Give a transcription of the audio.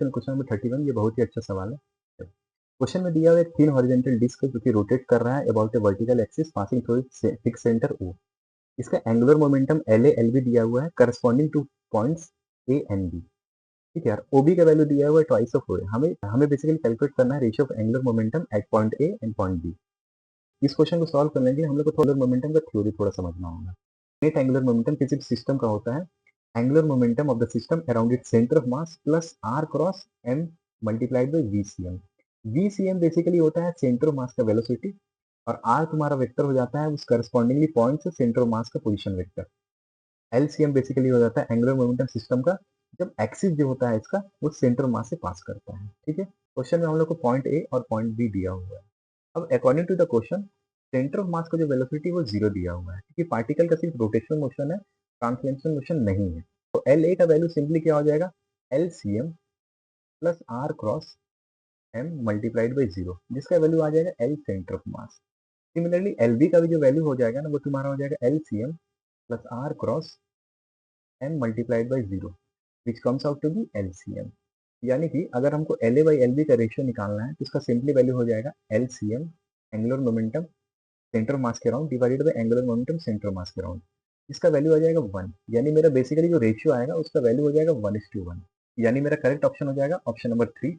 कंवेंशनल question number 31, ये बहुत ही अच्छा सवाल है। क्वेश्चन में दिया हुआ एक थिन हॉरिजॉन्टल डिस्क है जो कि रोटेट कर रहा है about A vertical axis passing through it's fix centre O। इसका एंगुलर मोमेंटम LA LB दिया हुआ है corresponding two points A and B। ठीक है यार, OB का वैल्यू दिया हुआ है ट्वाइस ऑफ OA। हमें बेसिकली कैलकुलेट करना है ratio of angular momentum at point A and point B। इस क्वेश्चन को सॉल्व करने के लिए हम लोग को एंगुलर मोमेंटम का थ्योरी थोड़ा समझना होगा। नेट एंगुलर मोमेंटम किसी भी सिस्टम का होता है angular momentum of the system around its centre of mass plus R cross M multiplied by VCM। VCM basically होता है सेंटर ऑफ मास का वेलोसिटी और R तुम्हारा वेक्टर हो जाता है उस करस्पॉन्डिंगली पॉइंट से सेंटर ऑफ मास का पोजीशन वेक्टर। LCM बेसिकली हो जाता है एंगुलर मोमेंटम सिस्टम का जब एक्सिस जो होता है इसका वो सेंटर मास से पास करता है। ठीक है, क्वेश्चन में हम लोग को पॉइंट ए और पॉइंट बी दिया हुआ है। अब according to the question centre of mass का जो वेलोसिटी वो 0 दिया हुआ है क्योंकि पार्टिकल का सिर्फ रोटेशनल मोशन है, ट्रांसलेशनल मोशन नहीं है। तो LA का वैल्यू सिंपली क्या हो जाएगा, LCM plus R cross M multiplied by 0, जिसका वैल्यू आ जाएगा L centre of mass. Similarly LB का भी जो वैल्यू हो जाएगा ना वो तुम्हारा हो जाएगा LCM plus R cross M multiplied by 0 which comes out to be LCM। यानी कि अगर हमको LA बाई LB का रेशियो निकालना है तो इसका सिंपली वैल्यू हो जाएगा LCM angular momentum centre mass के around divided by angular momentum centre mass के अराउंड। इसका वैल्यू आ जाएगा 1, यानी मेरा बेसिकली जो रेशियो आएगा उसका वैल्यू हो जाएगा 1:1। यानी मेरा करेक्ट ऑप्शन हो जाएगा ऑप्शन नंबर 3